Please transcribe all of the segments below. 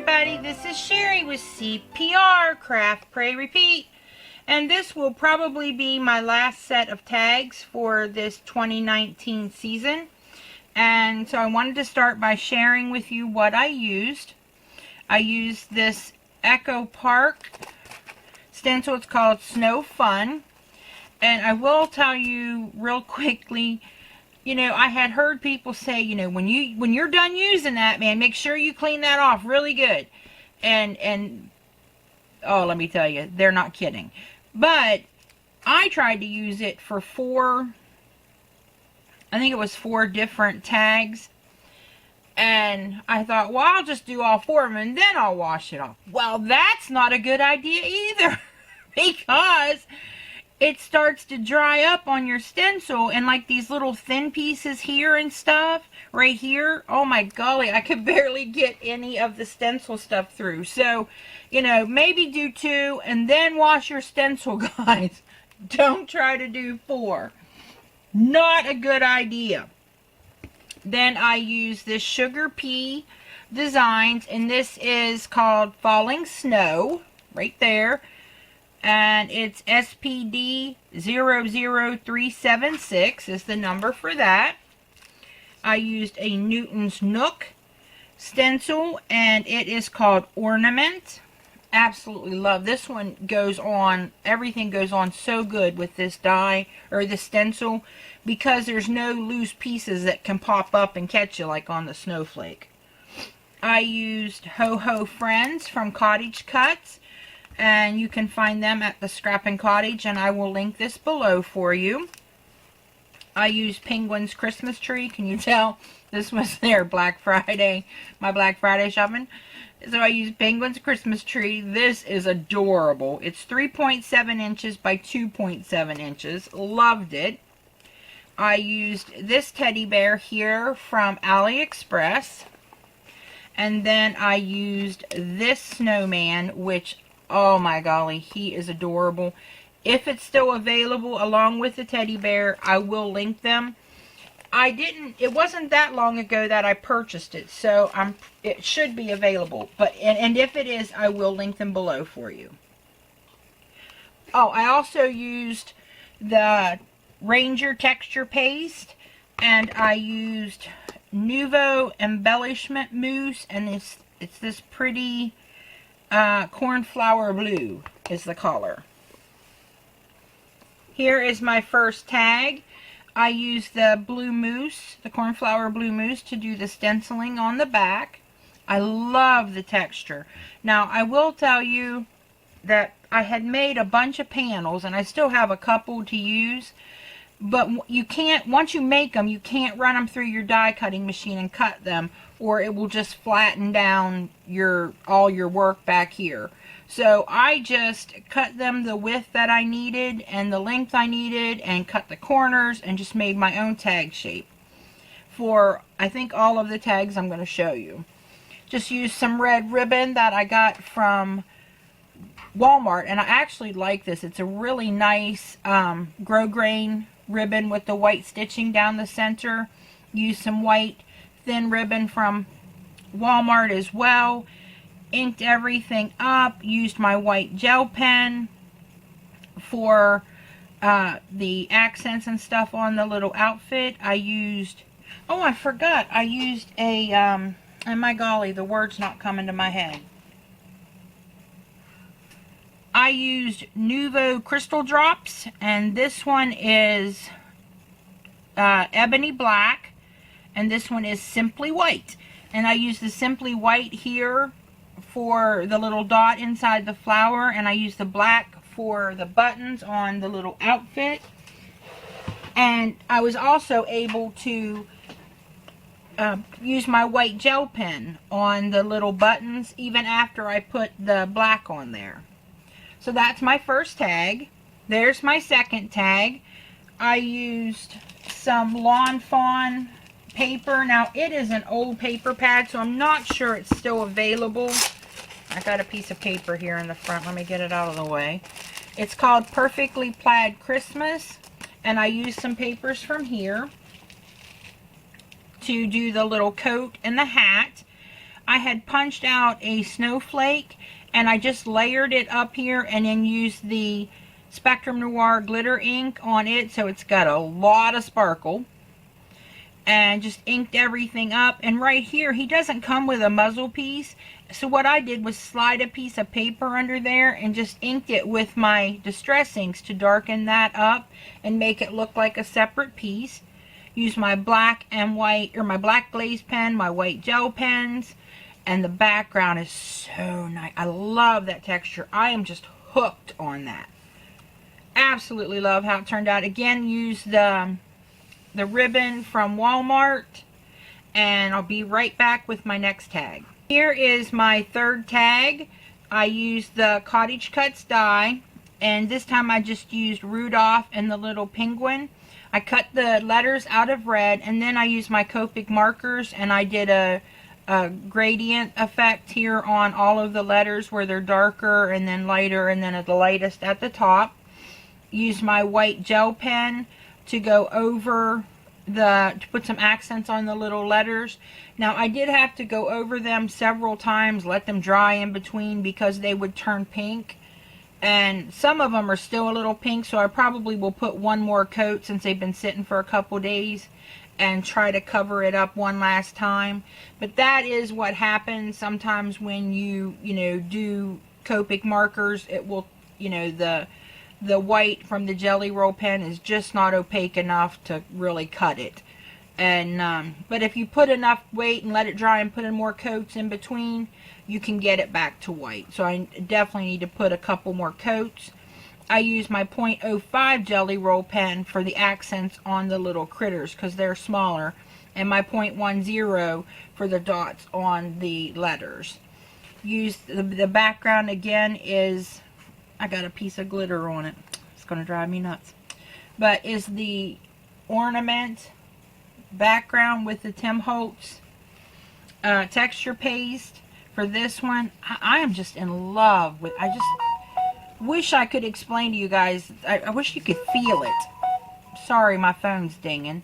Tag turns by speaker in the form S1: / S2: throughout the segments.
S1: everybody, this is Sherry with CPR, Craft, Pray, Repeat. And this will probably be my last set of tags for this 2019 season. And so I wanted to start by sharing with you what I used. I used this Echo Park stencil. It's called Snow Fun. And I will tell you real quickly, you know, I had heard people say, you know, when you're done using that, man, make sure you clean that off really good. And oh, let me tell you, they're not kidding. But I tried to use it for four different tags. And I thought, well, I'll just do all four of them and then I'll wash it off. Well, that's not a good idea either. Because it starts to dry up on your stencil, and like these little thin pieces here and stuff right here, oh my golly, I could barely get any of the stencil stuff through. So, you know, maybe do two and then wash your stencil, guys. Don't try to do four. Not a good idea. Then I use this Sugar Pea Designs, and this is called Falling Snow right there. And it's SPD 00376 is the number for that. I used a Newton's Nook stencil, and it is called Ornament. Absolutely love this one. Goes on, everything goes on so good with this die or the stencil, because there's no loose pieces that can pop up and catch you like on the snowflake. I used Ho Ho Friends from Cottage Cuts. And you can find them at the Scrappin' Cottage, and I will link this below for you. I used Penguin's Christmas Tree. Can you tell? This was their Black Friday, my Black Friday shopping. So I used Penguin's Christmas Tree. This is adorable. It's 3.7 inches by 2.7 inches. Loved it. I used this teddy bear here from AliExpress. And then I used this snowman, which, oh my golly, he is adorable. If it's still available along with the teddy bear, I will link them. It wasn't that long ago that I purchased it, so it should be available. But and if it is, I will link them below for you. Oh, I also used the Ranger Texture Paste, and I used Nuvo Embellishment Mousse, and it's this pretty Cornflower Blue is the color. Here is my first tag. I used the blue mousse, the Cornflower Blue Mousse, to do the stenciling on the back. I love the texture. Now, I will tell you that I had made a bunch of panels, and I still have a couple to use. But you can't, once you make them, you can't run them through your die cutting machine and cut them, or it will just flatten down all your work back here. So I just cut them the width that I needed and the length I needed, and cut the corners and just made my own tag shape for, I think, all of the tags I'm going to show you. Just used some red ribbon that I got from Walmart, and I actually like this. It's a really nice grosgrain ribbon with the white stitching down the center. Used some white thin ribbon from Walmart as well. Inked everything up. Used my white gel pen for the accents and stuff on the little outfit. I used, oh, I forgot, I used a and my golly, the word's not coming to my head. I used Nuvo Crystal Drops, and this one is Ebony Black, and this one is Simply White. And I used the Simply White here for the little dot inside the flower, and I used the black for the buttons on the little outfit. And I was also able to use my white gel pen on the little buttons even after I put the black on there. So that's my first tag. There's my second tag. I used some Lawn Fawn paper. Now, it is an old paper pad, so I'm not sure it's still available. I got a piece of paper here in the front. Let me get it out of the way. It's called Perfectly Plaid Christmas, and I used some papers from here to do the little coat and the hat. I had punched out a snowflake and I just layered it up here and then used the Spectrum Noir glitter ink on it, so it's got a lot of sparkle. And just inked everything up. And right here, he doesn't come with a muzzle piece. So what I did was slide a piece of paper under there and just inked it with my Distress inks to darken that up and make it look like a separate piece. Use my black and white, or my black glaze pen, my white gel pens, and the background is so nice. I love that texture. I am just hooked on that. Absolutely love how it turned out. Again, use the ribbon from Walmart, and I'll be right back with my next tag. Here is my third tag. I used the Cottage Cuts die, and this time I just used Rudolph and the little penguin. I cut the letters out of red, and then I used my Copic markers, and I did a gradient effect here on all of the letters where they're darker and then lighter and then at the lightest at the top. Use my white gel pen to go over to put some accents on the little letters. Now I did have to go over them several times, let them dry in between because they would turn pink, and some of them are still a little pink, so I probably will put one more coat since they've been sitting for a couple days and try to cover it up one last time. But that is what happens sometimes when you do Copic markers. It will, the white from the Jelly Roll pen is just not opaque enough to really cut it. And but if you put enough weight and let it dry and put in more coats in between, you can get it back to white. So I definitely need to put a couple more coats. I use my .05 Jelly Roll pen for the accents on the little critters because they're smaller, and my .10 for the dots on the letters. Use the background again is, I got a piece of glitter on it. It's going to drive me nuts. But is the ornament background with the Tim Holtz texture paste for this one. I am just in love with. I just wish I could explain to you guys. I wish you could feel it. Sorry, my phone's dinging.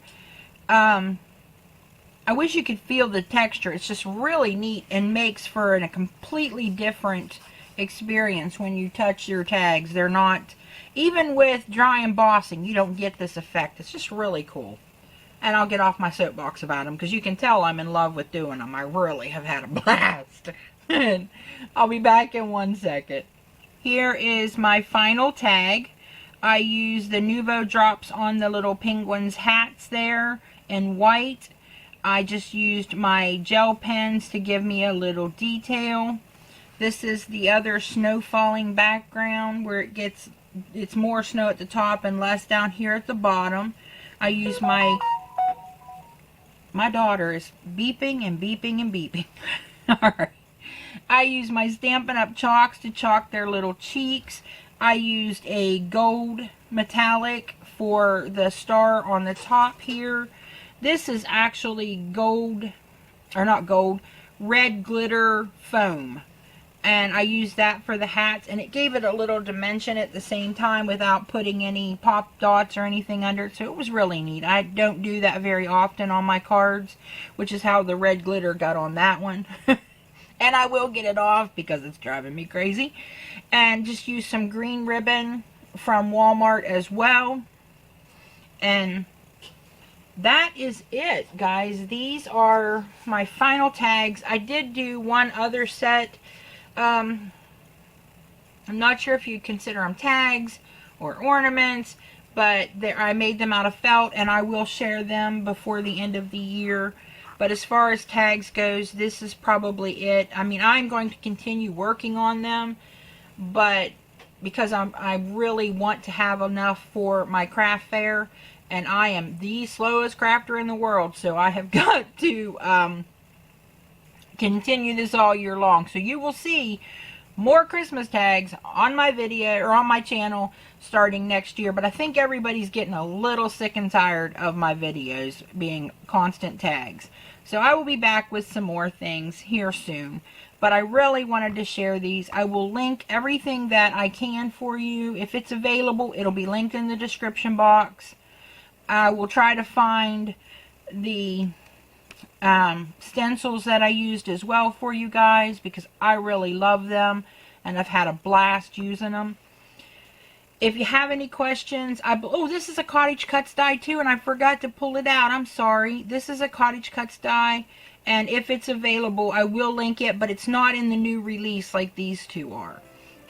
S1: I wish you could feel the texture. It's just really neat and makes for a completely different experience when you touch your tags. They're not, even with dry embossing, you don't get this effect. It's just really cool. And I'll get off my soapbox about them because you can tell I'm in love with doing them. I really have had a blast. I'll be back in 1 second. Here is my final tag. I use the Nuvo drops on the little penguins' hats there in white. I just used my gel pens to give me a little detail. This is the other snow falling background where it's more snow at the top and less down here at the bottom. I use my daughter is beeping and beeping and beeping. Alright. I use my Stampin' Up! Chalks to chalk their little cheeks. I used a gold metallic for the star on the top here. This is actually gold, or not gold, red glitter foam. And I used that for the hats, and it gave it a little dimension at the same time without putting any pop dots or anything under it, so it was really neat. I don't do that very often on my cards, which is how the red glitter got on that one. And I will get it off because it's driving me crazy. And just use some green ribbon from Walmart as well. And that is it, guys. These are my final tags. I did do one other set. I'm not sure if you consider them tags or ornaments, but I made them out of felt, and I will share them before the end of the year. But as far as tags goes, this is probably it. I mean, I'm going to continue working on them, but because I really want to have enough for my craft fair, and I am the slowest crafter in the world, so I have got to continue this all year long. So you will see more Christmas tags on my video or on my channel starting next year. But I think everybody's getting a little sick and tired of my videos being constant tags. So I will be back with some more things here soon. But I really wanted to share these. I will link everything that I can for you. If it's available, it'll be linked in the description box. I will try to find the stencils that I used as well for you guys, because I really love them and I've had a blast using them. If you have any questions, oh, this is a Cottage Cuts die too, and I forgot to pull it out. I'm sorry. This is a Cottage Cuts die, and if it's available, I will link it, but it's not in the new release like these two are.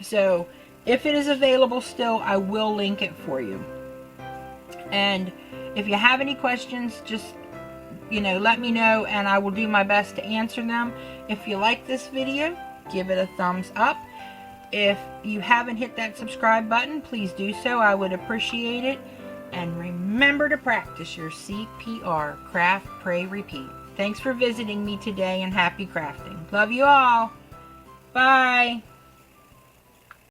S1: So, if it is available still, I will link it for you. And if you have any questions, just, let me know, and I will do my best to answer them. If you like this video, give it a thumbs up. If you haven't hit that subscribe button, please do so. I would appreciate it. And remember to practice your CPR. Craft, pray, repeat. Thanks for visiting me today, and happy crafting. Love you all. Bye.